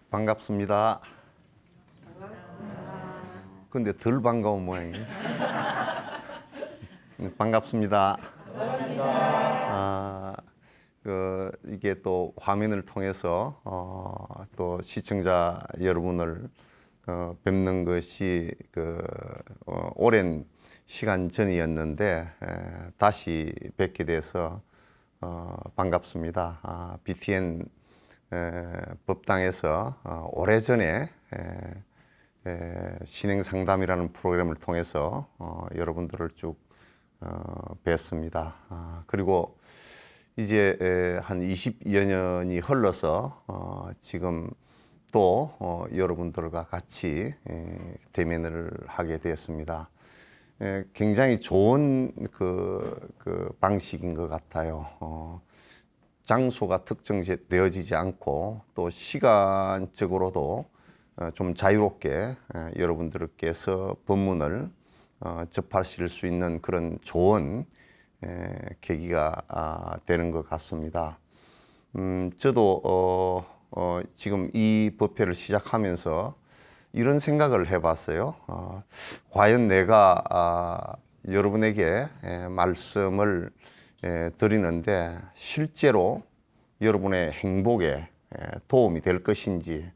반갑습니다. 근데 덜 반가운 모양이에요. 반갑습니다. 이게 또 화면을 통해서 또 시청자 여러분을 뵙는 것이 오랜 시간 전이었는데 다시 뵙게 돼서 반갑습니다. BTN 법당에서 오래전에 신행 상담이라는 프로그램을 통해서 여러분들을 쭉 뵀습니다. 그리고 이제 한 20여 년이 흘러서 지금 또 여러분들과 같이 대면을 하게 되었습니다. 굉장히 좋은 그 방식인 것 같아요. 장소가 특정되어지지 않고 또 시간적으로도 좀 자유롭게 여러분들께서 법문을 접하실 수 있는 그런 좋은 계기가 되는 것 같습니다. 저도 지금 이 법회를 시작하면서 이런 생각을 해봤어요. 과연 내가 여러분에게 말씀을 드리는데 실제로 여러분의 행복에 도움이 될 것인지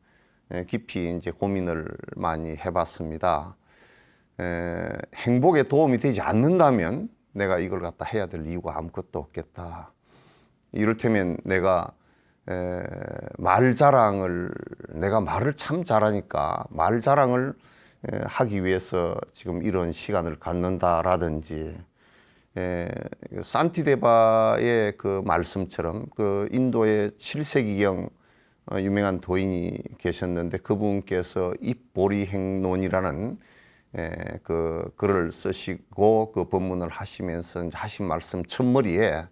깊이 이제 고민을 많이 해봤습니다. 행복에 도움이 되지 않는다면 내가 이걸 갖다 해야 될 이유가 아무것도 없겠다. 이를테면 내가 말 자랑을, 내가 말을 참 잘하니까 말 자랑을 하기 위해서 지금 이런 시간을 갖는다라든지, 산티데바의 그 말씀처럼 그 인도의 7세기경 유명한 도인이 계셨는데 그분께서 입보리행론이라는 그 글을 쓰시고 그 법문을 하시면서 하신 말씀 첫머리에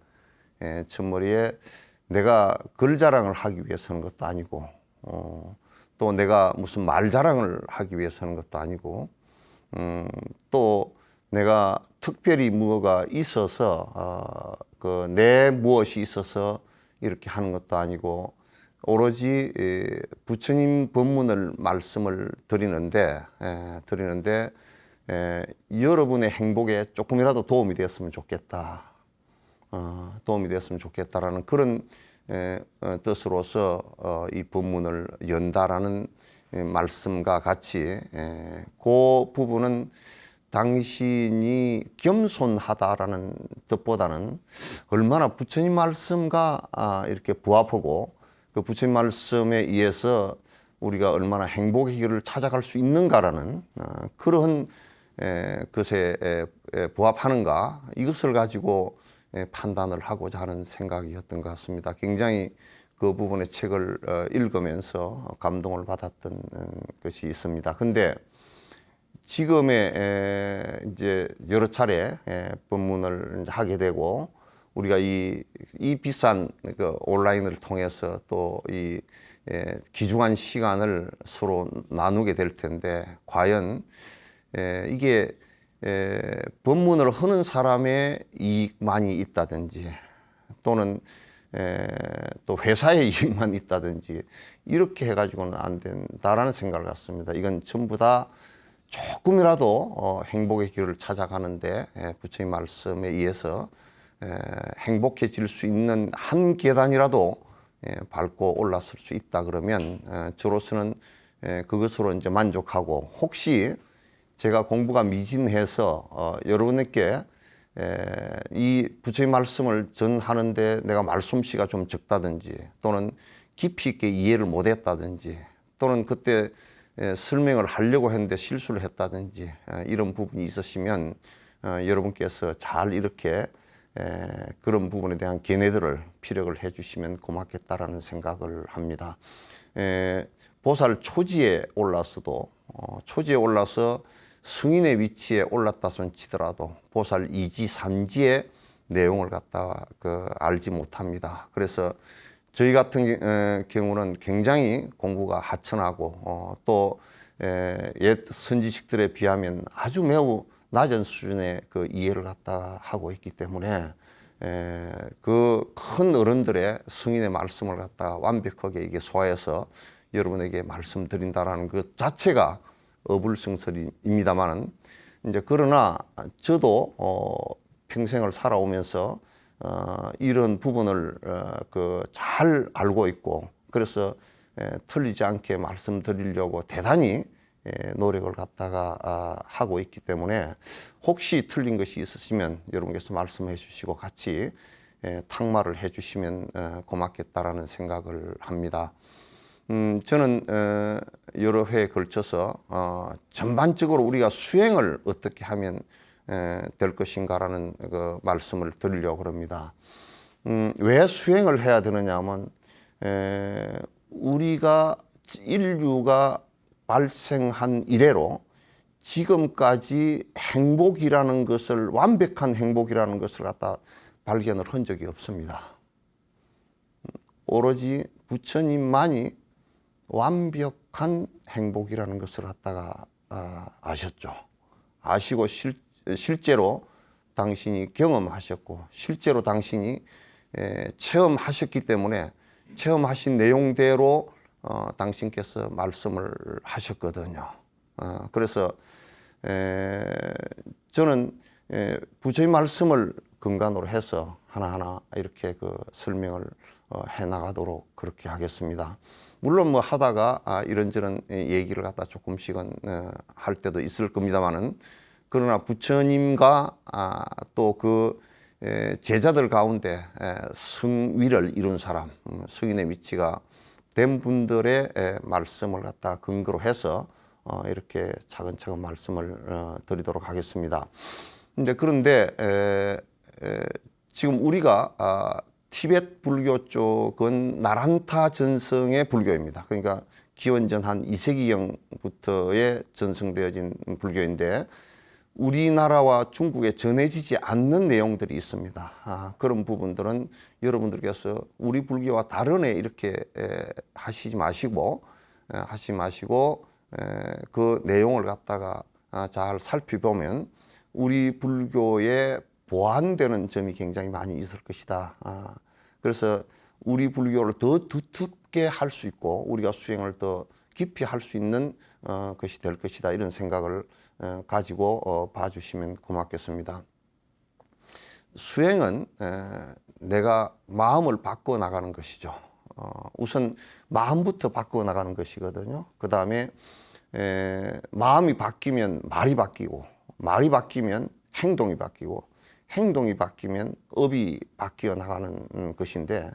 내가 글 자랑을 하기 위해서 하는 것도 아니고 또 내가 무슨 말 자랑을 하기 위해서 하는 것도 아니고 또 내가 특별히 뭐가 있어서 내 무엇이 있어서 이렇게 하는 것도 아니고 오로지 부처님 법문을 말씀을 드리는데 여러분의 행복에 조금이라도 도움이 되었으면 좋겠다. 도움이 되었으면 좋겠다라는 그런 뜻으로서 이 법문을 연다라는 말씀과 같이 그 부분은 당신이 겸손하다라는 뜻보다는 얼마나 부처님 말씀과 이렇게 부합하고 그 부처님 말씀에 의해서 우리가 얼마나 행복의 길을 찾아갈 수 있는가라는 그런 것에 부합하는가 이것을 가지고 판단을 하고자 하는 생각이었던 것 같습니다. 굉장히 그 부분의 책을 읽으면서 감동을 받았던 것이 있습니다. 근데 지금의 이제 여러 차례 법문을 하게 되고 우리가 이 비싼 그 온라인을 통해서 또 이 귀중한 시간을 서로 나누게 될 텐데 과연 이게 법문을 하는 사람의 이익만이 있다든지 또는 또 회사의 이익만 있다든지 이렇게 해가지고는 안 된다라는 생각을 갖습니다. 이건 전부 다 조금이라도 행복의 길을 찾아가는데 부처님 말씀에 의해서 행복해질 수 있는 한 계단이라도 밟고 올랐을 수 있다 그러면 저로서는 그것으로 이제 만족하고 혹시 제가 공부가 미진해서 여러분께 이 부처님 말씀을 전하는데 내가 말솜씨가 좀 적다든지 또는 깊이 있게 이해를 못했다든지 또는 그때 설명을 하려고 했는데 실수를 했다든지 이런 부분이 있으시면 여러분께서 잘 이렇게 그런 부분에 대한 견해들을 피력을 해주시면 고맙겠다라는 생각을 합니다. 보살 초지에 올라서도 초지에 올라서 승인의 위치에 올랐다 손 치더라도 보살 2지 3지의 내용을 갖다 알지 못합니다. 그래서 저희 같은 경우는 굉장히 공부가 하천하고 또 옛 선지식들에 비하면 아주 매우 낮은 수준의 그 이해를 갖다 하고 있기 때문에 그 큰 어른들의 승인의 말씀을 갖다 완벽하게 이게 소화해서 여러분에게 말씀드린다라는 것 자체가 어불성설입니다만은 이제 그러나 저도 평생을 살아오면서 이런 부분을 잘 알고 있고 그래서 틀리지 않게 말씀드리려고 대단히 노력을 갖다가 하고 있기 때문에 혹시 틀린 것이 있으시면 여러분께서 말씀해 주시고 같이 탁말을 해 주시면 고맙겠다라는 생각을 합니다. 저는 여러 회에 걸쳐서 전반적으로 우리가 수행을 어떻게 하면 될 것인가라는 그 말씀을 드리려고 합니다. 왜 수행을 해야 되느냐 하면 우리가 인류가 발생한 이래로 지금까지 행복이라는 것을 완벽한 행복이라는 것을 갖다 발견을 한 적이 없습니다. 오로지 부처님만이 완벽한 행복이라는 것을 갖다가 아셨죠. 아시고 실제로 당신이 경험하셨고 실제로 당신이 체험하셨기 때문에 체험하신 내용대로 당신께서 말씀을 하셨거든요. 그래서 저는 부처님 말씀을 근간으로 해서 하나하나 이렇게 그 설명을 해 나가도록 그렇게 하겠습니다. 물론 뭐 하다가 이런저런 얘기를 갖다 조금씩은 할 때도 있을 겁니다만은 그러나 부처님과 또 그 제자들 가운데 성위를 이룬 사람, 성인의 위치가 된 분들의 말씀을 갖다 근거로 해서 이렇게 차근차근 말씀을 드리도록 하겠습니다. 이제 그런데 지금 우리가 티베트 불교 쪽은 나란타 전성의 불교입니다. 그러니까 기원전 한 2세기경부터의 전성되어진 불교인데 우리나라와 중국에 전해지지 않는 내용들이 있습니다. 그런 부분들은 여러분들께서 우리 불교와 다르네 이렇게 하시지 마시고 그 내용을 갖다가 잘 살펴보면 우리 불교에 보완되는 점이 굉장히 많이 있을 것이다. 그래서 우리 불교를 더 두텁게 할 수 있고 우리가 수행을 더 깊이 할 수 있는 것이 될 것이다. 이런 생각을 가지고 봐주시면 고맙겠습니다. 수행은 내가 마음을 바꿔 나가는 것이죠. 우선 마음부터 바꿔 나가는 것이거든요. 그 다음에 마음이 바뀌면 말이 바뀌고 말이 바뀌면 행동이 바뀌고 행동이 바뀌면 업이 바뀌어 나가는 것인데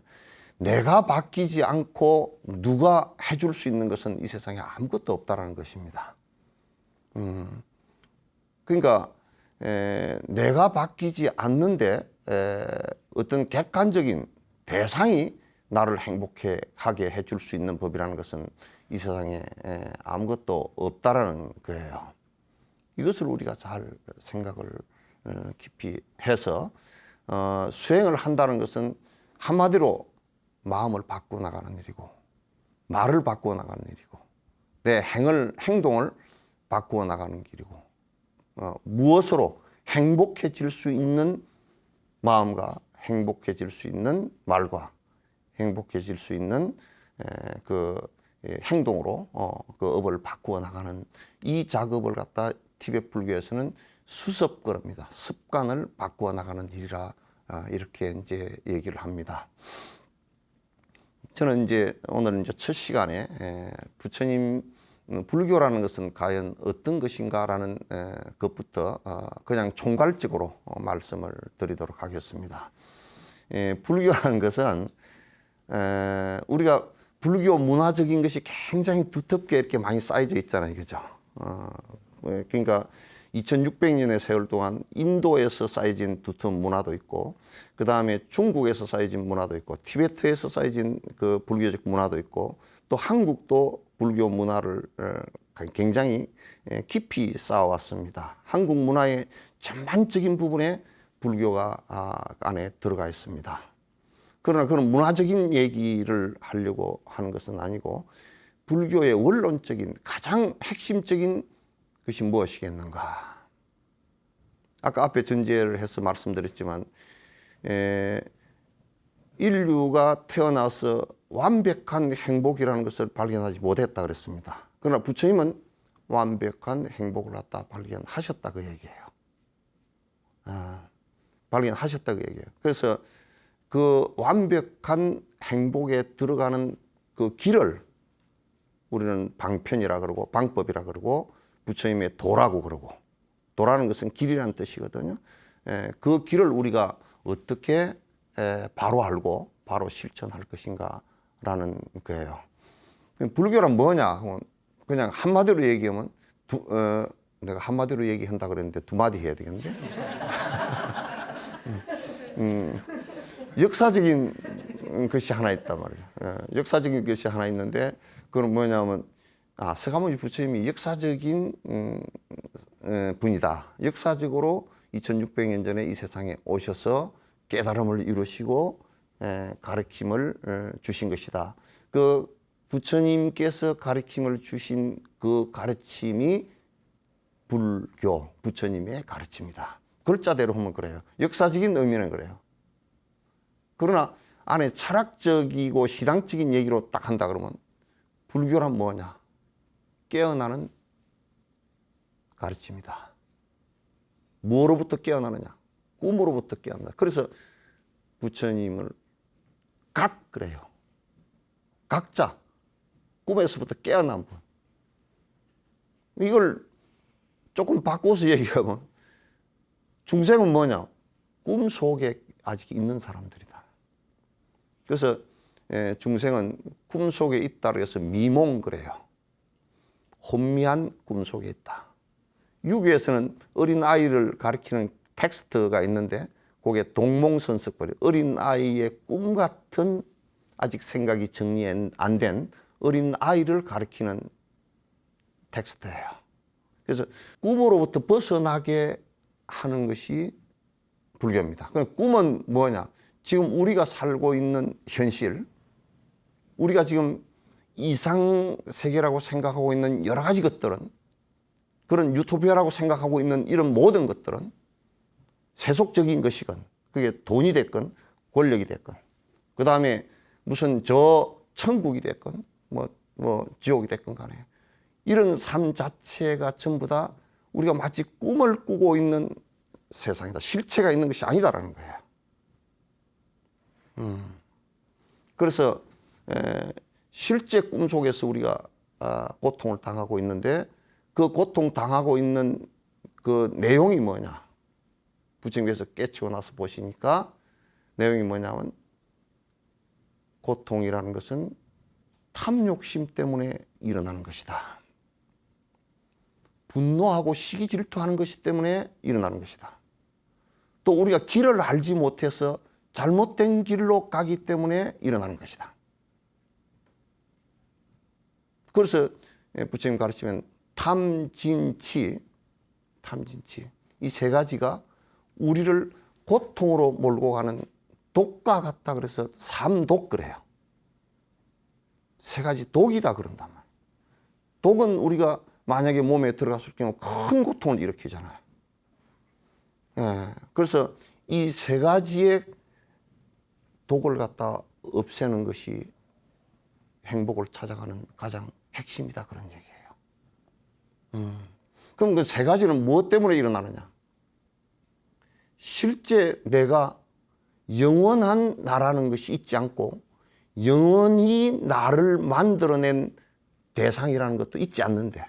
내가 바뀌지 않고 누가 해줄 수 있는 것은 이 세상에 아무것도 없다라는 것입니다. 그러니까 내가 바뀌지 않는데 어떤 객관적인 대상이 나를 행복해 하게 해줄 수 있는 법이라는 것은 이 세상에 아무것도 없다라는 거예요. 이것을 우리가 잘 생각을 깊이 해서 수행을 한다는 것은 한마디로 마음을 바꾸어 나가는 일이고 말을 바꾸어 나가는 일이고 내 행동을 바꾸어 나가는 길이고 무엇으로 행복해질 수 있는 마음과 행복해질 수 있는 말과 행복해질 수 있는 그 행동으로 그 업을 바꾸어 나가는 이 작업을 갖다 티베트 불교에서는 수습거랍니다. 습관을 바꾸어 나가는 일이라 이렇게 이제 얘기를 합니다. 저는 이제 오늘 이제 첫 시간에 부처님 불교라는 것은 과연 어떤 것인가라는 것부터 그냥 총괄적으로 말씀을 드리도록 하겠습니다. 불교라는 것은 우리가 불교 문화적인 것이 굉장히 두텁게 이렇게 많이 쌓여져 있잖아요, 그죠? 그러니까 2600년의 세월 동안 인도에서 쌓여진 두터운 문화도 있고, 그 다음에 중국에서 쌓여진 문화도 있고, 티베트에서 쌓여진 그 불교적 문화도 있고, 또 한국도 불교 문화를 굉장히 깊이 쌓아왔습니다. 한국 문화의 전반적인 부분에 불교가 안에 들어가 있습니다. 그러나 그런 문화적인 얘기를 하려고 하는 것은 아니고 불교의 원론적인 가장 핵심적인 것이 무엇이겠는가. 아까 앞에 전제를 해서 말씀드렸지만 인류가 태어나서 완벽한 행복이라는 것을 발견하지 못했다 그랬습니다. 그러나 부처님은 완벽한 행복을 갖다 발견하셨다 그 얘기예요. 발견하셨다 그 얘기예요. 그래서 그 완벽한 행복에 들어가는 그 길을 우리는 방편이라 그러고 방법이라 그러고 부처님의 도라고 그러고, 도라는 것은 길이라는 뜻이거든요. 그 길을 우리가 어떻게 바로 알고 바로 실천할 것인가라는 거예요. 불교란 뭐냐? 그냥 한마디로 얘기하면 내가 한마디로 얘기한다 그랬는데 두 마디 해야 되겠는데? 역사적인 것이 하나 있단 말이에요. 역사적인 것이 하나 있는데 그건 뭐냐면 서가모니 부처님이 역사적인 분이다. 역사적으로 2600년 전에 이 세상에 오셔서 깨달음을 이루시고 가르침을 주신 것이다. 그 부처님께서 가르침을 주신 그 가르침이 불교, 부처님의 가르침이다. 글자대로 하면 그래요. 역사적인 의미는 그래요. 그러나 안에 철학적이고 시당적인 얘기로 딱 한다 그러면 불교란 뭐냐? 깨어나는 가르침이다. 무엇으로부터 깨어나느냐? 꿈으로부터 깨어난다. 그래서 부처님을 그래요. 각자 꿈에서부터 깨어난 분. 이걸 조금 바꿔서 얘기하면 중생은 뭐냐? 꿈 속에 아직 있는 사람들이다. 그래서 중생은 꿈 속에 있다고 해서 미몽 그래요. 혼미한 꿈 속에 있다. 유교에서는 어린 아이를 가리키는 텍스트가 있는데 그게 동몽선석거리, 어린 아이의 꿈 같은 아직 생각이 정리 안 된 어린 아이를 가리키는 텍스트예요. 그래서 꿈으로부터 벗어나게 하는 것이 불교입니다. 꿈은 뭐냐? 지금 우리가 살고 있는 현실, 우리가 지금 이상 세계라고 생각하고 있는 여러 가지 것들은, 그런 유토피아라고 생각하고 있는 이런 모든 것들은 세속적인 것이건, 그게 돈이 됐건 권력이 됐건, 그 다음에 무슨 저 천국이 됐건 뭐 지옥이 됐건 간에 이런 삶 자체가 전부 다 우리가 마치 꿈을 꾸고 있는 세상이다. 실체가 있는 것이 아니다라는 거예요. 그래서 실제 꿈 속에서 우리가 고통을 당하고 있는데 그 고통 당하고 있는 그 내용이 뭐냐? 부처님께서 깨치고 나서 보시니까 내용이 뭐냐면 고통이라는 것은 탐욕심 때문에 일어나는 것이다. 분노하고 시기 질투하는 것이 때문에 일어나는 것이다. 또 우리가 길을 알지 못해서 잘못된 길로 가기 때문에 일어나는 것이다. 그래서 부처님 가르치면 탐진치 이 세 가지가 우리를 고통으로 몰고 가는 독과 같다 그래서 삼독 그래요. 세 가지 독이다 그런단 말이에요. 독은 우리가 만약에 몸에 들어갔을 경우 큰 고통을 일으키잖아요. 그래서 이 세 가지의 독을 갖다 없애는 것이 행복을 찾아가는 가장 핵심이다 그런 얘기예요. 그럼 그 세 가지는 무엇 때문에 일어나느냐? 실제 내가 영원한 나라는 것이 있지 않고 영원히 나를 만들어낸 대상이라는 것도 있지 않는데,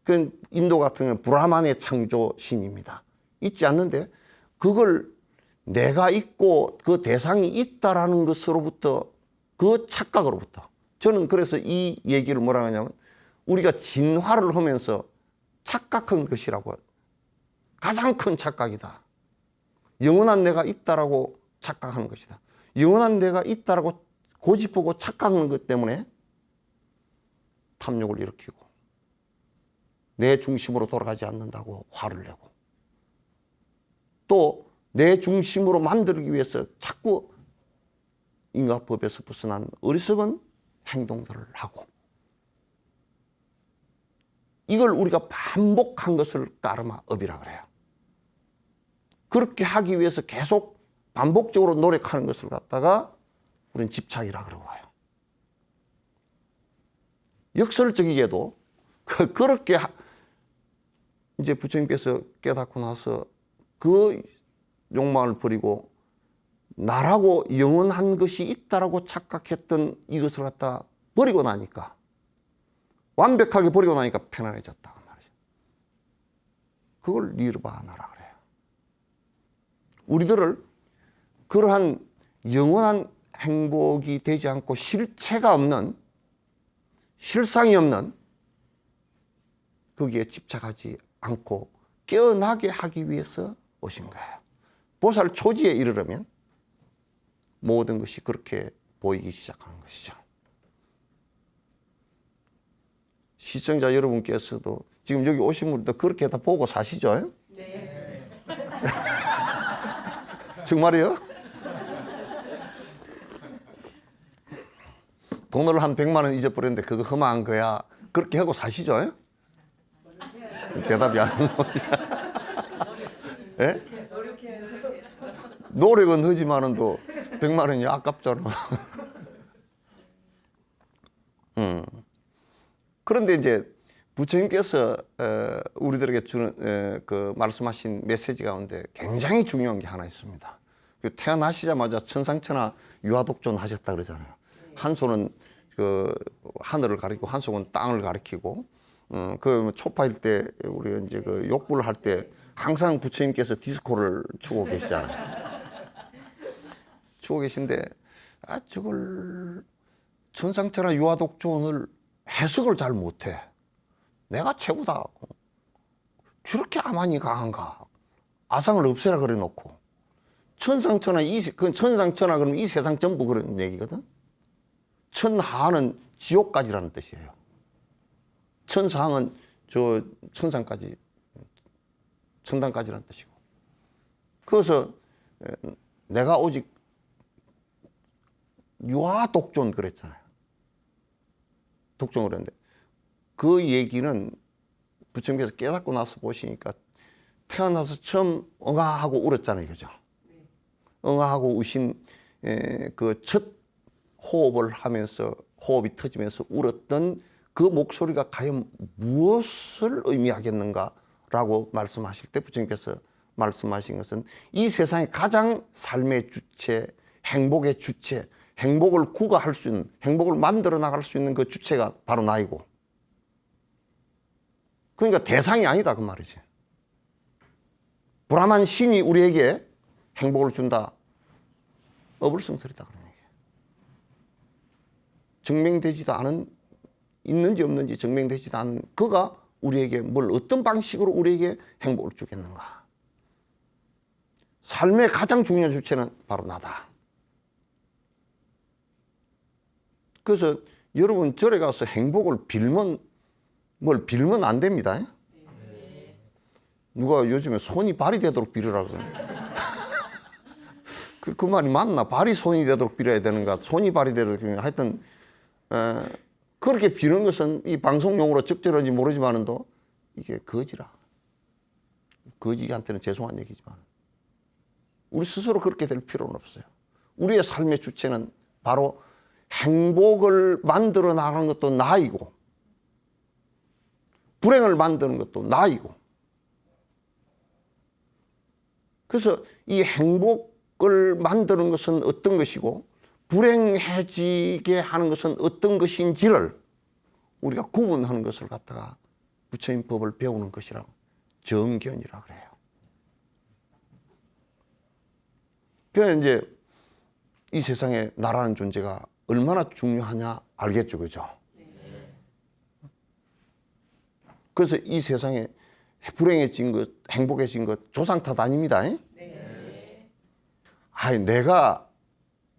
그 인도 같은 경우는 브라만의 창조신입니다. 있지 않는데 그걸 내가 있고 그 대상이 있다라는 것으로부터, 그 착각으로부터, 저는 그래서 이 얘기를 뭐라 하냐면 우리가 진화를 하면서 착각한 것이라고, 가장 큰 착각이다. 영원한 내가 있다라고 착각하는 것이다. 영원한 내가 있다라고 고집하고 착각하는 것 때문에 탐욕을 일으키고 내 중심으로 돌아가지 않는다고 화를 내고 또 내 중심으로 만들기 위해서 자꾸 인과법에서 벗어난 어리석은 행동들을 하고, 이걸 우리가 반복한 것을 까르마업이라 그래요. 그렇게 하기 위해서 계속 반복적으로 노력하는 것을 갖다가 우리는 집착이라 그러고 와요. 역설적이게도 그렇게 이제 부처님께서 깨닫고 나서 그 욕망을 버리고 나라고 영원한 것이 있다라고 착각했던 이것을 갖다 버리고 나니까, 완벽하게 버리고 나니까 편안해졌다 말이죠. 그걸 니르바나라 그래요. 우리들을 그러한 영원한 행복이 되지 않고 실체가 없는, 실상이 없는 거기에 집착하지 않고 깨어나게 하기 위해서 오신 거예요. 보살 초지에 이르려면 모든 것이 그렇게 보이기 시작하는 것이죠. 시청자 여러분께서도 지금 여기 오신 분도 그렇게 다 보고 사시죠? 네. 정말이요? 돈을 한 100만 원 잊어버렸는데 그거 험한 거야. 그렇게 하고 사시죠? 대답이 안 나오죠. 예? 노력은 하지만은도 100만 원이 아깝잖아. 그런데 이제 부처님께서 우리들에게 주는 그 말씀하신 메시지 가운데 굉장히 중요한 게 하나 있습니다. 태어나시자마자 천상천하 유아독존 하셨다 그러잖아요. 한 손은 그 하늘을 가리키고 한 손은 땅을 가리키고, 그 초파일 때 우리 이제 그 욕불을 할 때 항상 부처님께서 디스코를 추고 계시잖아요. 추고 계신데 저걸 천상천하 유아독존을 해석을 잘 못해. 내가 최고다. 저렇게 아만이 강한가? 아상을 없애라 그래 놓고. 천상천하, 그건 천상천하 그러면 이 세상 전부 그런 얘기거든. 천하는 지옥까지라는 뜻이에요. 천상은 저 천상까지, 천당까지라는 뜻이고. 그래서 내가 오직 유아독존 그랬잖아요. 독존 그랬는데 그 얘기는 부처님께서 깨닫고 나서 보시니까 태어나서 처음 응아하고 울었잖아요. 그죠? 응아하고 우신 그 첫 호흡을 하면서 호흡이 터지면서 울었던 그 목소리가 과연 무엇을 의미하겠는가라고 말씀하실 때 부처님께서 말씀하신 것은 이 세상의 가장 삶의 주체, 행복의 주체, 행복을 구가할 수 있는, 행복을 만들어 나갈 수 있는 그 주체가 바로 나이고, 그러니까 대상이 아니다 그 말이지. 브라만 신이 우리에게 행복을 준다, 어불성설이다 그런 얘기예요. 증명되지도 않은, 있는지 없는지 증명되지도 않은 그가 우리에게 뭘 어떤 방식으로 우리에게 행복을 주겠는가. 삶의 가장 중요한 주체는 바로 나다. 그래서 여러분 절에 가서 행복을 빌면, 뭘 빌면 안 됩니다. 누가 요즘에 손이 발이 되도록 빌으라 그러네. 그 말이 맞나? 발이 손이 되도록 빌어야 되는가? 손이 발이 되도록 빌어야 되는가? 하여튼 그렇게 비는 것은 이 방송용으로 적절한지 모르지만도 이게 거지라. 거지한테는 죄송한 얘기지만 우리 스스로 그렇게 될 필요는 없어요. 우리의 삶의 주체는 바로 행복을 만들어 나가는 것도 나이고, 불행을 만드는 것도 나이고. 그래서 이 행복을 만드는 것은 어떤 것이고 불행해지게 하는 것은 어떤 것인지를 우리가 구분하는 것을 갖다가 부처님 법을 배우는 것이라고, 정견이라고 그래요. 그래서 이제 이 세상에 나라는 존재가 얼마나 중요하냐 알겠죠, 그죠? 그래서 이 세상에 불행해진 것, 행복해진 것 조상 탓 아닙니다. 네. 아니, 내가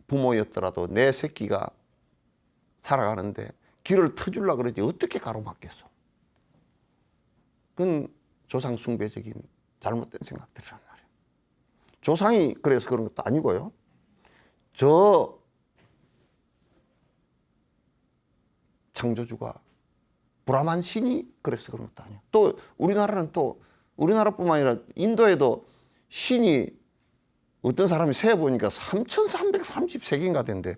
부모였더라도 내 새끼가 살아가는데 길을 터주려고 그러지 어떻게 가로막겠어? 그건 조상 숭배적인 잘못된 생각들이란 말이에요. 조상이 그래서 그런 것도 아니고요. 저 창조주가 브라만 신이 그래서 그런 것도 아니에요. 또 우리나라는 또 우리나라뿐만 아니라 인도에도 신이 어떤 사람이 세어보니까 3,330세계인가 된대.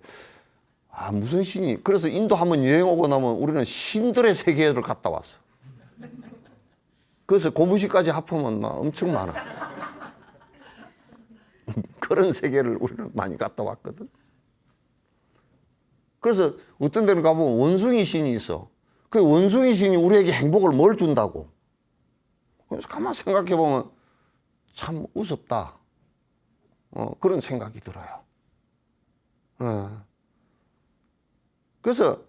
아, 무슨 신이. 그래서 인도 한번 여행 오고 나면 우리는 신들의 세계를 갔다 왔어. 그래서 고무신까지 합하면 막 엄청 많아. 그런 세계를 우리는 많이 갔다 왔거든. 그래서 어떤 데는 가보면 원숭이 신이 있어. 그 원숭이 신이 우리에게 행복을 뭘 준다고. 그래서 가만 생각해 보면 참 우습다. 그런 생각이 들어요. 그래서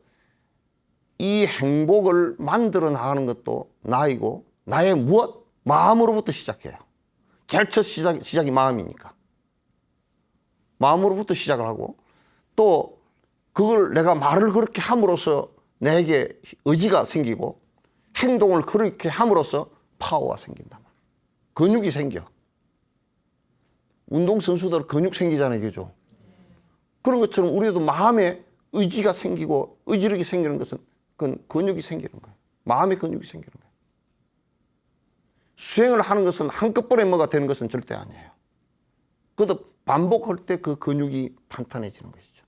이 행복을 만들어 나가는 것도 나이고, 나의 무엇? 마음으로부터 시작해요. 제일 첫 시작이 마음이니까. 마음으로부터 시작을 하고, 또 그걸 내가 말을 그렇게 함으로써 내게 의지가 생기고, 행동을 그렇게 함으로써 파워가 생긴단 말이에요. 근육이 생겨. 운동선수들 근육 생기잖아요, 그죠? 그런 것처럼 우리도 마음에 의지가 생기고, 의지력이 생기는 것은 그건 근육이 생기는 거예요. 마음의 근육이 생기는 거예요. 수행을 하는 것은 한꺼번에 뭐가 되는 것은 절대 아니에요. 그것도 반복할 때 그 근육이 탄탄해지는 것이죠.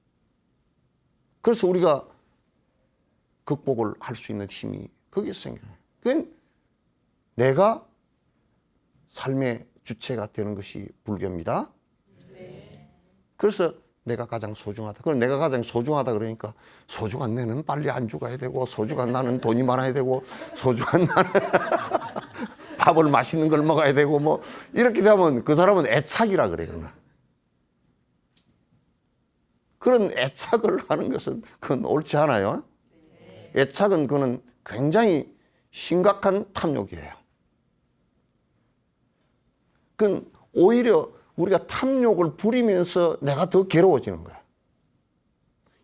그래서 우리가 극복을 할 수 있는 힘이 거기서 생겨요. 그건 내가 삶의 주체가 되는 것이 불교입니다. 그래서 내가 가장 소중하다. 그럼 내가 가장 소중하다 그러니까 소중한 내는 빨리 안 죽어야 되고, 소중한 나는 돈이 많아야 되고, 소중한 나는 밥을 맛있는 걸 먹어야 되고, 뭐 이렇게 되면 그 사람은 애착이라 그래. 그런 애착을 하는 것은 그건 옳지 않아요. 애착은 그는 굉장히 심각한 탐욕이에요. 그건 오히려 우리가 탐욕을 부리면서 내가 더 괴로워지는 거야.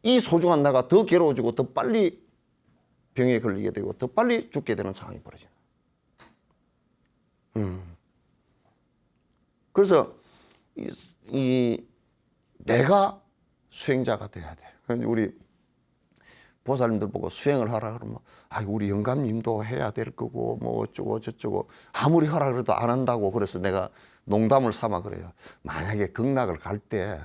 이 소중한 나가 더 괴로워지고 더 빨리 병에 걸리게 되고 더 빨리 죽게 되는 상황이 벌어지는 거야. 그래서 내가 수행자가 돼야 돼. 우리 보살님들 보고 수행을 하라 그러면 우리 영감님도 해야 될 거고 뭐 어쩌고 저쩌고 아무리 하라 그래도 안 한다고. 그래서 내가 농담을 삼아 그래요. 만약에 극락을 갈 때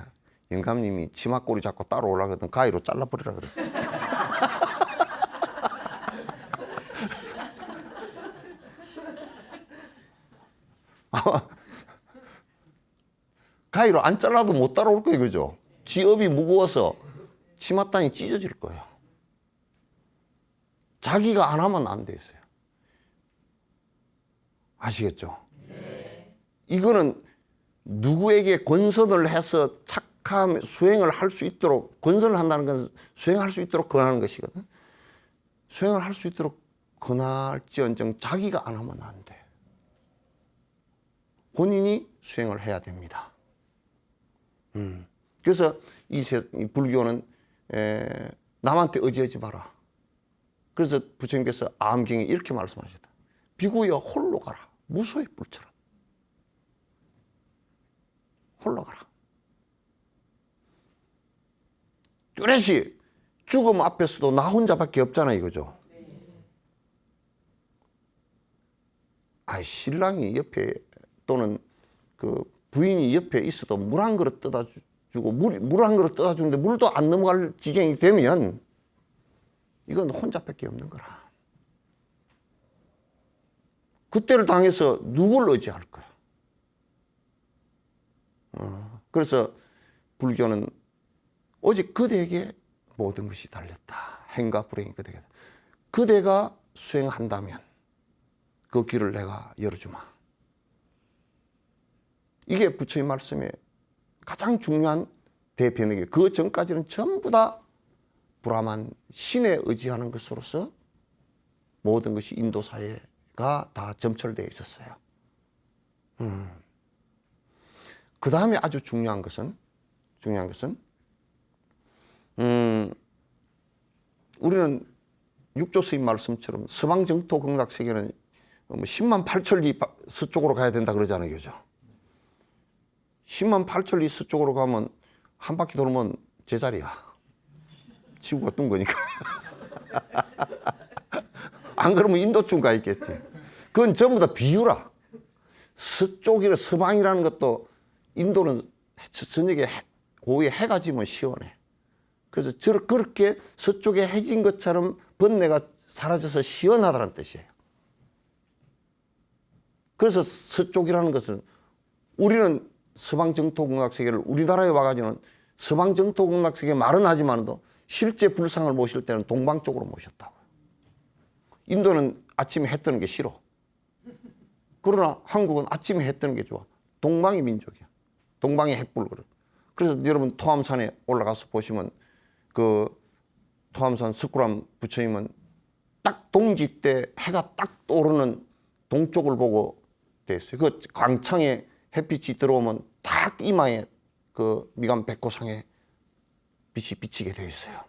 영감님이 치마꼬리 잡고 따라오려거든 가위로 잘라버리라 그랬어. 가위로 안 잘라도 못 따라올 거예요, 그죠? 지 업이 무거워서 치맛단이 찢어질 거예요. 자기가 안 하면 안 돼 있어요. 아시겠죠? 네. 이거는 누구에게 권선을 해서 착함 수행을 할 수 있도록, 권선을 한다는 건 수행할 수 있도록 권하는 것이거든. 수행을 할 수 있도록 권할지언정 자기가 안 하면 안 돼. 본인이 수행을 해야 됩니다. 그래서 이 불교는 남한테 의지하지 마라. 그래서 부처님께서 암경에 이렇게 말씀하셨다. 비구여 홀로 가라. 무소의 뿔처럼. 홀로 가라. 뚜렷이 죽음 앞에서도 나 혼자밖에 없잖아 이거죠. 신랑이 옆에 또는 그 부인이 옆에 있어도 물 한 그릇 떠다 주고 물 한 그릇 떠다 주는데 물도 안 넘어갈 지경이 되면 이건 혼자밖에 없는 거라. 그때를 당해서 누굴 의지할 거야. 그래서 불교는 오직 그대에게 모든 것이 달렸다. 행과 불행이 그대에게. 그대가 수행한다면 그 길을 내가 열어주마. 이게 부처의 말씀의 가장 중요한 대변이에요. 그 전까지는 전부 다 브라만 신에 의지하는 것으로서 모든 것이 인도 사회가 다 점철되어 있었어요. 그 다음에 아주 중요한 것은 우리는 육조 스님 말씀처럼 서방 정토 극락 세계는 10만 8천리 서쪽으로 가야 된다 그러잖아요, 그죠? 10만 8천리 서쪽으로 가면 한 바퀴 돌면 제자리야. 지구가 뜬 거니까. 안 그러면 인도쯤 가 있겠지. 그건 전부 다 비유라. 서쪽이라 서방이라는 것도 인도는 저녁에 오후에 해가 지면 시원해. 그래서 그렇게 서쪽에 해진 것처럼 번뇌가 사라져서 시원하다는 뜻이에요. 그래서 서쪽이라는 것은 우리는 서방 정토공학 세계를 우리나라에 와가지고는 서방 정토공학 세계 말은 하지만도 실제 불상을 모실 때는 동방 쪽으로 모셨다고요. 인도는 아침에 해 뜨는 게 싫어. 그러나 한국은 아침에 해 뜨는 게 좋아. 동방의 민족이야. 동방의 핵불. 그래서 여러분 토암산에 올라가서 보시면 그 토암산 석굴암 부처님은 딱 동지 때 해가 딱 오르는 동쪽을 보고 돼 있어요. 그 광창에 햇빛이 들어오면 딱 이마에 그 미간 백고상에 빛이 비치게 돼 있어요.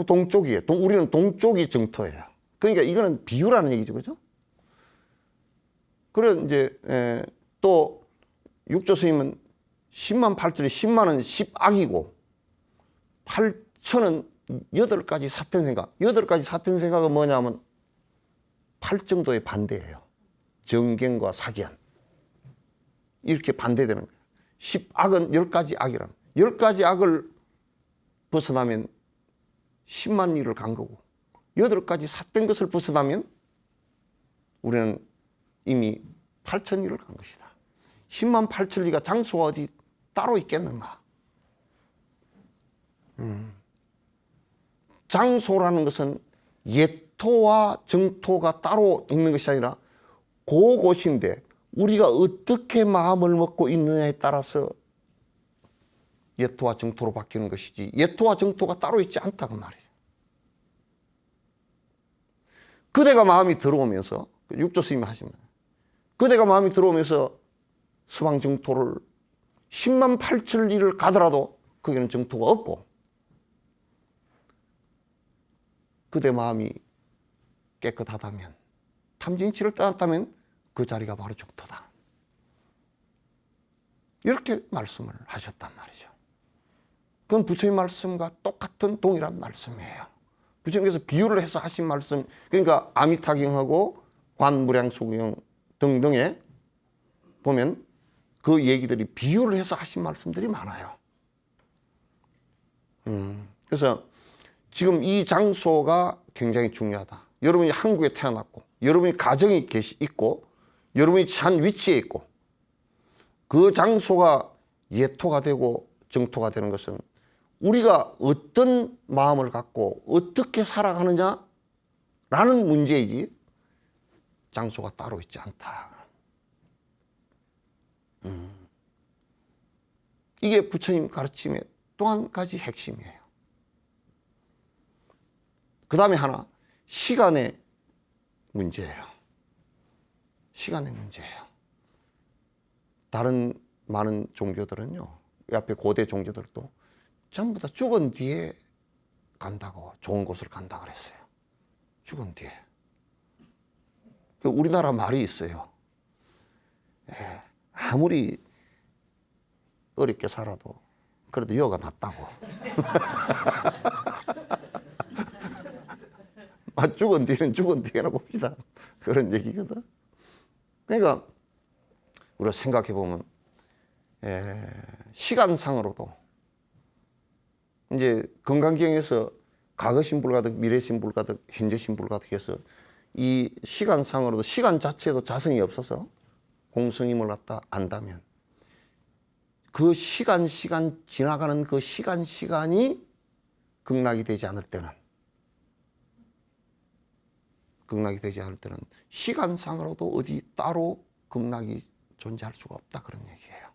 동쪽이에요. 우리는 동쪽이 정토예요. 그러니까 이거는 비유라는 얘기죠, 그죠? 그래 이제 또 육조 스님은 10만 8천이 10만은 10악이고 8천은 8가지 사텐생각. 8가지 사텐생각은 뭐냐면 8정도의 반대예요. 정견과 사견. 이렇게 반대되는 거예요. 10악은 10가지 악이라는. 10가지 악을 벗어나면 10만 리를 간 거고 8가지 삿된 것을 벗어나면 우리는 이미 8천 리를 간 것이다. 10만 8천 리가 장소가 어디 따로 있겠는가? 장소라는 것은 예토와 정토가 따로 있는 것이 아니라 그곳인데 우리가 어떻게 마음을 먹고 있느냐에 따라서 예토와 정토로 바뀌는 것이지 예토와 정토가 따로 있지 않다 그 말이에요. 그대가 마음이 들어오면서 육조 스님이 하시면 그대가 마음이 들어오면서 서방 정토를 10만 8천 리를 가더라도 거기는 정토가 없고 그대 마음이 깨끗하다면 탐진치를 떠났다면 그 자리가 바로 정토다. 이렇게 말씀을 하셨단 말이죠. 그건 부처님 말씀과 똑같은 동일한 말씀이에요. 부처님께서 비유를 해서 하신 말씀, 그러니까 아미타경하고 관무량수경 등등에 보면 그 얘기들이 비유를 해서 하신 말씀들이 많아요. 그래서 지금 이 장소가 굉장히 중요하다. 여러분이 한국에 태어났고, 여러분이 가정이 있고, 여러분이 처한 위치에 있고, 그 장소가 예토가 되고 정토가 되는 것은 우리가 어떤 마음을 갖고 어떻게 살아가느냐라는 문제이지 장소가 따로 있지 않다. 이게 부처님 가르침의 또 한 가지 핵심이에요. 그 다음에 하나, 시간의 문제예요. 시간의 문제예요. 다른 많은 종교들은요, 앞에 고대 종교들도 전부 다 죽은 뒤에 간다고, 좋은 곳을 간다 그랬어요. 죽은 뒤에. 우리나라 말이 있어요. 아무리 어렵게 살아도 그래도 여가 낫다고. 죽은 뒤는 죽은 뒤에나 봅시다. 그런 얘기거든. 그러니까 우리가 생각해 보면 시간상으로도 이제 건강경에서 과거신불가득, 미래신불가득, 현재신불가득 해서 이 시간상으로도 시간 자체도 자성이 없어서 공성임을 갖다 안다면 그 시간 지나가는 그 시간이 극락이 되지 않을 때는 시간상으로도 어디 따로 극락이 존재할 수가 없다 그런 얘기예요.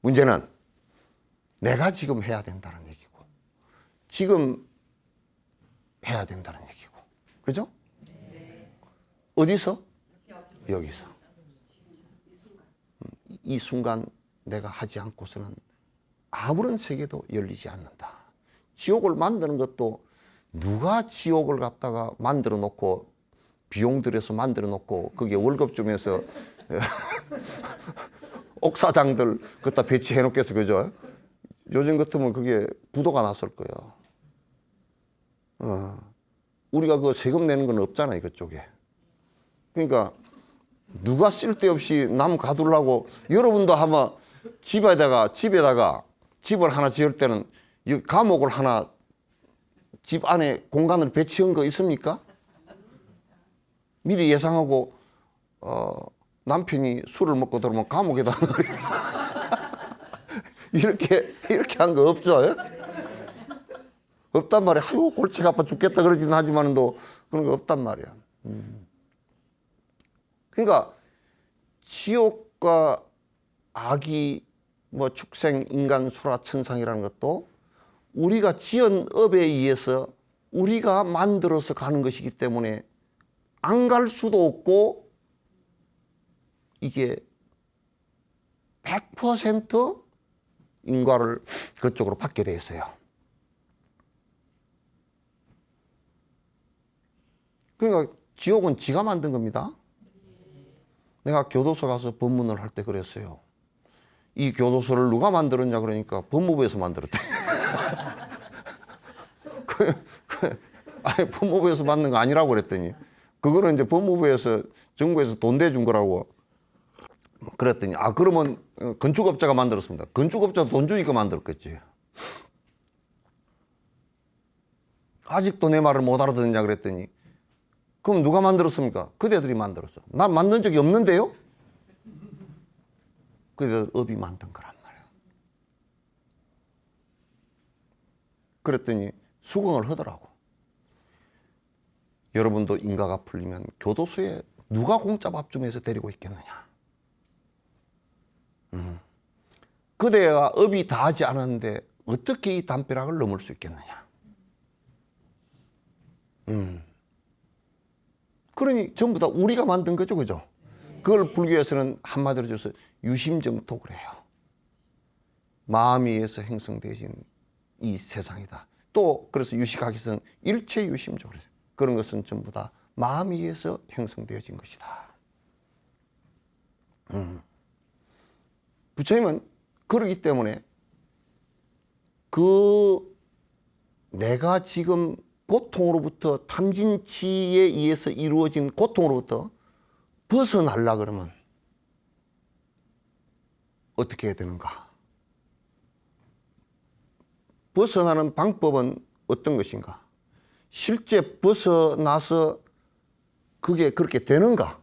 문제는 내가 지금 해야 된다는 얘기고 지금 해야 된다는 얘기고 그죠? 어디서? 여기서. 이 순간 내가 하지 않고서는 아무런 세계도 열리지 않는다. 지옥을 만드는 것도 누가 지옥을 갖다가 만들어 놓고 비용 들여서 만들어 놓고 거기에 월급 주면서 옥사장들 그다 배치해 놓겠어 그죠? 요즘 같으면 그게 부도가 났을 거예요. 우리가 그 세금 내는 건 없잖아요 그쪽에. 그러니까 누가 쓸데없이 남 가두려고. 여러분도 아마 집을 하나 지을 때는 이 감옥을 하나 집 안에 공간을 배치한 거 있습니까? 미리 예상하고 남편이 술을 먹고 들어오면 감옥에다 이렇게 한 거 없죠? 없단 말이야. 아이고 골치가 아파 죽겠다 그러지는 하지만도 그런 거 없단 말이야. 그러니까 지옥과 악이 뭐 축생, 인간, 수라, 천상이라는 것도 우리가 지은 업에 의해서 우리가 만들어서 가는 것이기 때문에 안 갈 수도 없고 이게 100% 인과를 그쪽으로 받게 돼 있어요. 그러니까 지옥은 지가 만든 겁니다. 내가 교도소 가서 법문을 할 때 그랬어요. 이 교도소를 누가 만들었냐 그러니까 법무부에서 만들었대. 아니 법무부에서 만든 거 아니라고 그랬더니 그거는 이제 법무부에서 정부에서 돈 대준 거라고 그랬더니 그러면 건축업자가 만들었습니다. 건축업자도 돈 주니까 만들었겠지. 아직도 내 말을 못 알아듣느냐 그랬더니 그럼 누가 만들었습니까? 그대들이 만들었어. 난 만든 적이 없는데요? 그대들 업이 만든 거란 말이야. 그랬더니 수긍을 하더라고. 여러분도 인가가 풀리면 교도소에 누가 공짜 밥 주면서 데리고 있겠느냐. 그대가 업이 다하지 않았는데 어떻게 이 담벼락을 넘을 수 있겠느냐. 그러니 전부 다 우리가 만든 거죠, 그죠? 그걸 불교에서는 한마디로 줘서 유심정토를 해요. 마음에 의해서 형성되어진 이 세상이다. 또 그래서 유식학에서는 일체 유심적으로 그런 것은 전부 다 마음에 의해서 형성되어진 것이다. 부처님은 그러기 때문에 내가 지금 고통으로부터 탐진치에 의해서 이루어진 고통으로부터 벗어나려고 그러면 어떻게 해야 되는가? 벗어나는 방법은 어떤 것인가? 실제 벗어나서 그게 그렇게 되는가?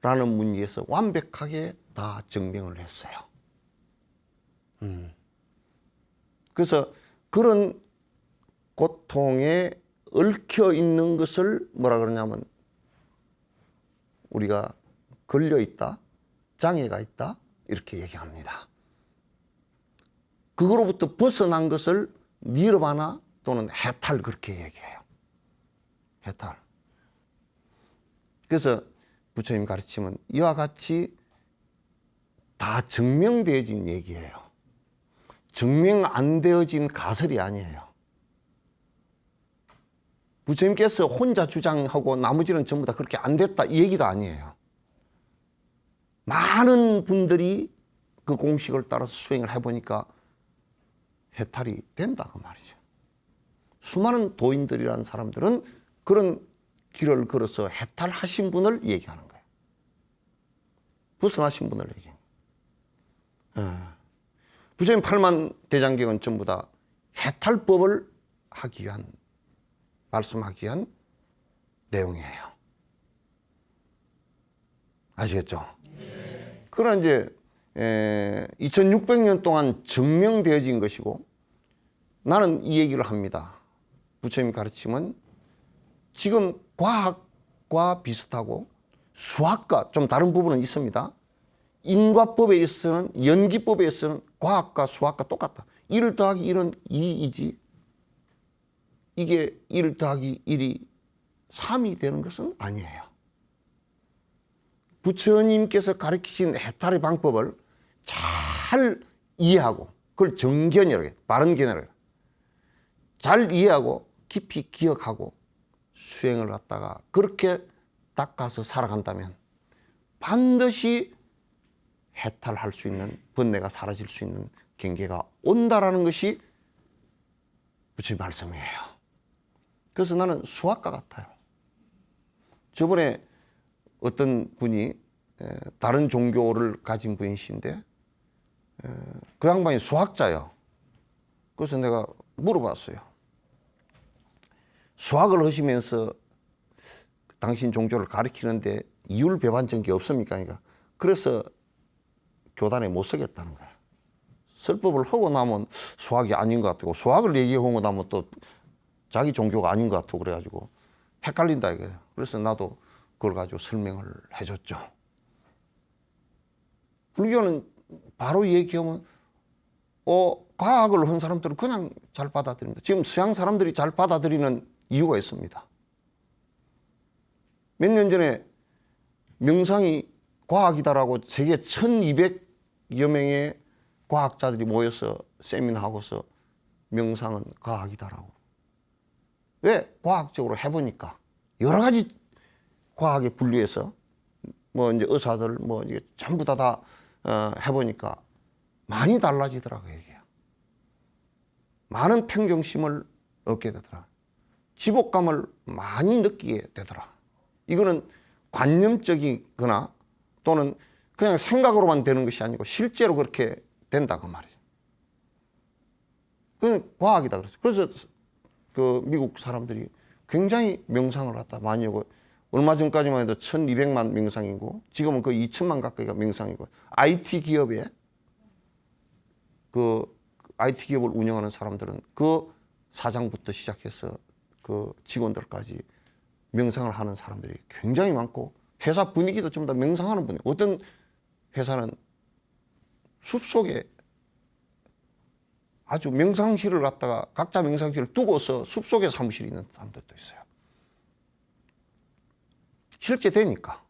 라는 문제에서 완벽하게 다 증명을 했어요. 그래서 그런 고통에 얽혀 있는 것을 뭐라 그러냐면 우리가 걸려 있다, 장애가 있다 이렇게 얘기합니다. 그거로부터 벗어난 것을 니르바나 또는 해탈 그렇게 얘기해요. 해탈. 그래서 부처님 가르침은 이와 같이 다 증명되어진 얘기예요. 증명 안 되어진 가설이 아니에요. 부처님께서 혼자 주장하고 나머지는 전부 다 그렇게 안 됐다 이 얘기도 아니에요. 많은 분들이 그 공식을 따라서 수행을 해보니까 해탈이 된다 그 말이죠. 수많은 도인들이라는 사람들은 그런 길을 걸어서 해탈하신 분을 얘기하는 거예요. 벗어나신 분을 얘기해요. 부처님 8만 대장경은 전부 다 해탈법을 하기 위한 말씀하기 위한 내용이에요. 아시겠죠? 네. 그러나 이제 2600년 동안 증명되어진 것이고 나는 이 얘기를 합니다. 부처님 가르침은 지금 과학과 비슷하고 수학과 좀 다른 부분은 있습니다. 인과법에 있어서는 연기법에 있어서는 과학과 수학과 똑같다. 1 더하기 1은 2이지 이게 1 더하기 1이 3이 되는 것은 아니에요. 부처님께서 가르치신 해탈의 방법을 잘 이해하고 그걸 정견이라고 해요. 바른 견해라고 해요. 잘 이해하고 깊이 기억하고 수행을 갖다가 그렇게 닦아서 살아간다면 반드시 해탈할 수 있는 번뇌가 사라질 수 있는 경계가 온다라는 것이 부처님 말씀이에요. 그래서 나는 수학과 같아요. 저번에 어떤 분이 다른 종교를 가진 분이신데 그 양반이 수학자예요. 그래서 내가 물어봤어요. 수학을 하시면서 당신 종교를 가르치는데 이율배반적인 게 없습니까? 그러니까 그래서 교단에 못 서겠다는 거야. 설법을 하고 나면 수학이 아닌 것 같고 수학을 얘기하고 나면 또 자기 종교가 아닌 것 같고 그래가지고 헷갈린다 이거예요. 그래서 나도 그걸 가지고 설명을 해줬죠. 불교는 바로 얘기하면 과학을 한 사람들은 그냥 잘 받아들입니다. 지금 서양 사람들이 잘 받아들이는 이유가 있습니다. 몇 년 전에 명상이 과학이다라고 세계 1200여 명의 과학자들이 모여서 세미나하고서 명상은 과학이다라고. 왜? 과학적으로 해보니까 여러 가지 과학에 분류해서 뭐 이제 의사들 뭐 이게 전부 다 해보니까 많이 달라지더라고요. 이게. 많은 평정심을 얻게 되더라. 지복감을 많이 느끼게 되더라. 이거는 관념적이거나 또는 그냥 생각으로만 되는 것이 아니고 실제로 그렇게 된다 그 말이죠. 그건 과학이다 그랬어요. 그래서 그 미국 사람들이 굉장히 명상을 갖다 많이 하고 얼마 전까지만 해도 1200만 명상이고 지금은 거의 2000만 가까이가 명상이고 IT 기업에 그 IT 기업을 운영하는 사람들은 그 사장부터 시작해서 그 직원들까지 명상을 하는 사람들이 굉장히 많고 회사 분위기도 좀 더 명상하는 분위기. 어떤 회사는 숲속에 아주 명상실을 갖다가 각자 명상실을 두고서 숲속에 사무실이 있는 사람들도 있어요. 실제 되니까.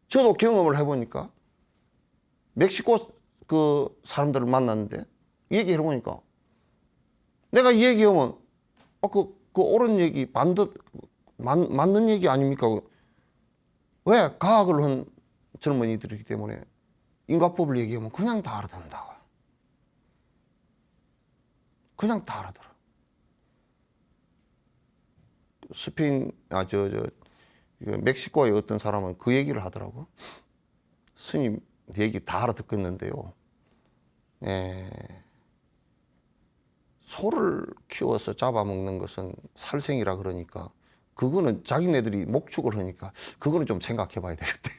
저도 경험을 해보니까 멕시코 그 사람들을 만났는데 얘기해 보니까 내가 이 얘기하면 그 옳은 얘기 맞는 얘기 아닙니까? 왜? 과학을 한 젊은이들이기 때문에 인과법을 얘기하면 그냥 다 알아듣는다고. 그냥 다 알아들어. 스페인 멕시코의 어떤 사람은 그 얘기를 하더라고. 스님 얘기 다 알아듣겠는데요. 소를 키워서 잡아먹는 것은 살생이라 그러니까 그거는 자기네들이 목축을 하니까 그거는 좀 생각해 봐야 되겠대.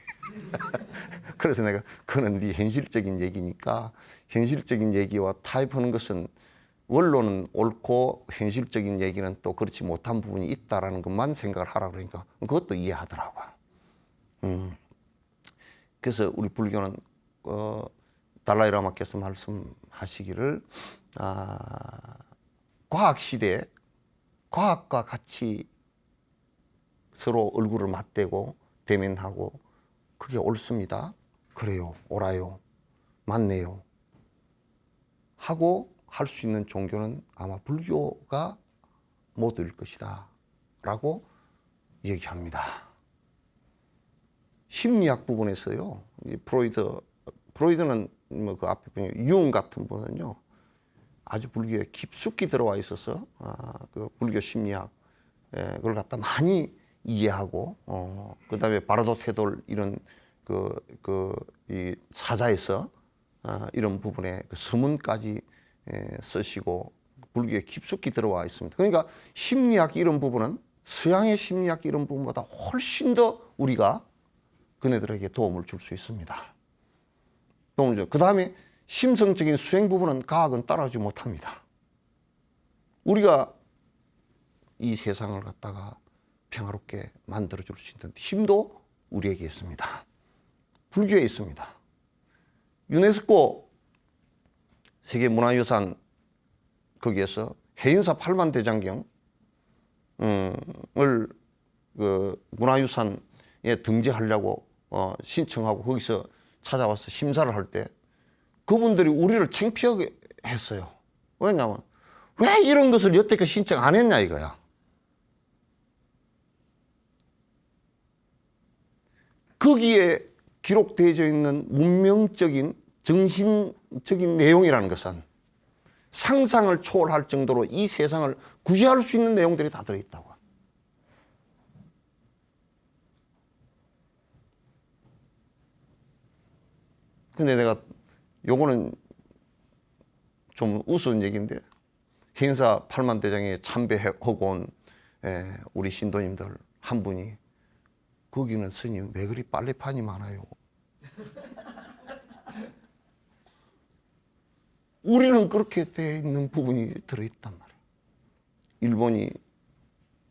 그래서 내가 그거는 네 현실적인 얘기니까 현실적인 얘기와 타협하는 것은 원론은 옳고 현실적인 얘기는 또 그렇지 못한 부분이 있다라는 것만 생각을 하라 그러니까 그것도 이해하더라고요. 그래서 우리 불교는 달라이라마께서 말씀하시기를 과학 시대에 과학과 같이 서로 얼굴을 맞대고 대면하고 그게 옳습니다. 그래요, 옳아요, 맞네요 하고 할 수 있는 종교는 아마 불교가 모두일 것이다 라고 얘기합니다. 심리학 부분에서요, 프로이드는 뭐 그 앞에 보니 융 같은 분은요 아주 불교에 깊숙이 들어와 있어서 그 불교 심리학 그걸 갖다 많이 이해하고 그다음에 바라도 테돌 이런 이 사자에서 이런 부분에 그 서문까지 쓰시고 불교에 깊숙이 들어와 있습니다. 그러니까 심리학 이런 부분은 서양의 심리학 이런 부분보다 훨씬 더 우리가 그네들에게 도움을 줄 수 있습니다. 도움을 줘. 그 다음에 심성적인 수행 부분은 과학은 따라오지 못합니다. 우리가 이 세상을 갖다가 평화롭게 만들어줄 수 있는 힘도 우리에게 있습니다. 불교에 있습니다. 유네스코 세계문화유산 거기에서 해인사 8만 대장경을 그 문화유산에 등재하려고 신청하고 거기서 찾아와서 심사를 할 때 그분들이 우리를 창피하게 했어요. 왜냐하면 왜 이런 것을 여태껏 신청 안 했냐 이거야. 거기에 기록되어 있는 문명적인 정신적인 내용이라는 것은 상상을 초월할 정도로 이 세상을 구제할 수 있는 내용들이 다 들어있다고. 근데 내가 요거는 좀 우스운 얘기인데 행사 8만 대장에 참배하고 온 우리 신도님들 한 분이 거기는 스님 왜 그리 빨래판이 많아요? 우리는 그렇게 돼 있는 부분이 들어있단 말이에요. 일본이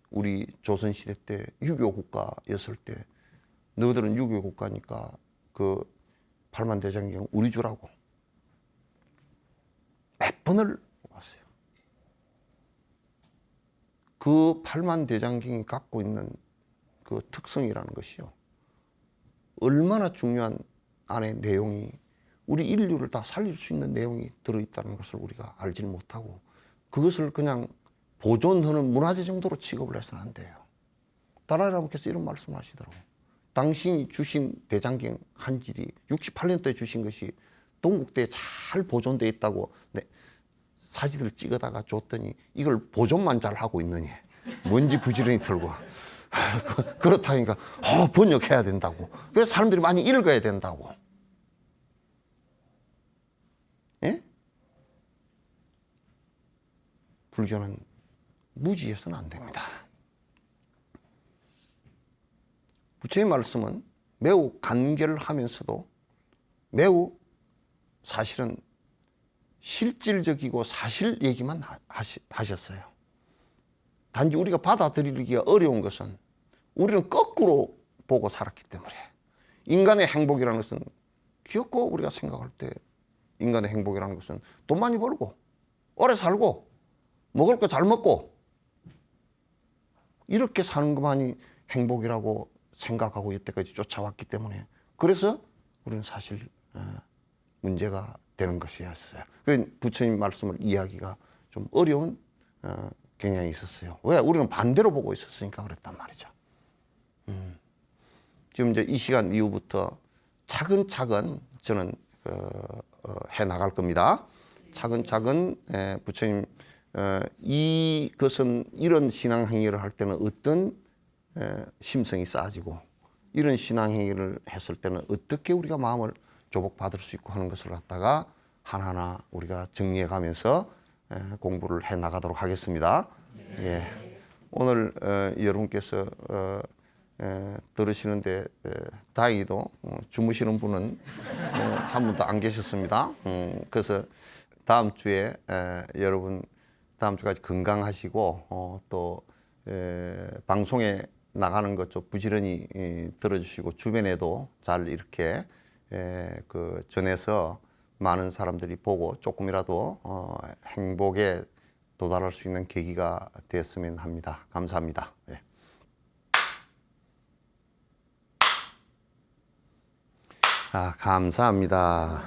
우리 조선시대 때 유교 국가였을 때 너희들은 유교 국가니까 그 8만 대장경 우리 주라고 몇 번을 왔어요. 그 8만 대장경이 갖고 있는 그 특성이라는 것이요. 얼마나 중요한 안에 내용이 우리 인류를 다 살릴 수 있는 내용이 들어있다는 것을 우리가 알지 못하고 그것을 그냥 보존하는 문화재 정도로 취급을 해서는 안 돼요. 달라이라마께서 이런 말씀을 하시더라고요. 당신이 주신 대장경 한 질이 68년도에 주신 것이 동국대에 잘 보존되어 있다고 사진을 찍어다가 줬더니 이걸 보존만 잘 하고 있느니 뭔지 부지런히 털고 그렇다니까 번역해야 된다고. 그래서 사람들이 많이 읽어야 된다고. 예? 불교는 무지해서는 안 됩니다. 부처의 말씀은 매우 간결하면서도 매우 사실은 실질적이고 사실 얘기만 하셨어요. 단지 우리가 받아들이기가 어려운 것은 우리는 거꾸로 보고 살았기 때문에 인간의 행복이라는 것은 귀엽고 우리가 생각할 때 인간의 행복이라는 것은 돈 많이 벌고 오래 살고 먹을 거 잘 먹고 이렇게 사는 것만이 행복이라고 생각하고 여태까지 쫓아왔기 때문에 그래서 우리는 사실 문제가 되는 것이었어요. 부처님 말씀을 이해하기가 좀 어려운 경향이 있었어요. 왜? 우리는 반대로 보고 있었으니까 그랬단 말이죠. 지금 이제 이 시간 이후부터 차근차근 저는 해 나갈 겁니다. 차근차근 부처님 이것은 이런 신앙 행위를 할 때는 어떤 심성이 쌓아지고 이런 신앙 행위를 했을 때는 어떻게 우리가 마음을 조복받을 수 있고 하는 것을 갖다가 하나하나 우리가 정리해 가면서 공부를 해 나가도록 하겠습니다. 예. 오늘 여러분께서 들으시는데 다행히도 주무시는 분은 한 분도 안 계셨습니다. 그래서 다음 주에 여러분 다음 주까지 건강하시고 또 방송에 나가는 것 좀 부지런히 들어주시고 주변에도 잘 이렇게 그 전해서 많은 사람들이 보고 조금이라도 행복에 도달할 수 있는 계기가 되었으면 합니다. 감사합니다. 네. 감사합니다.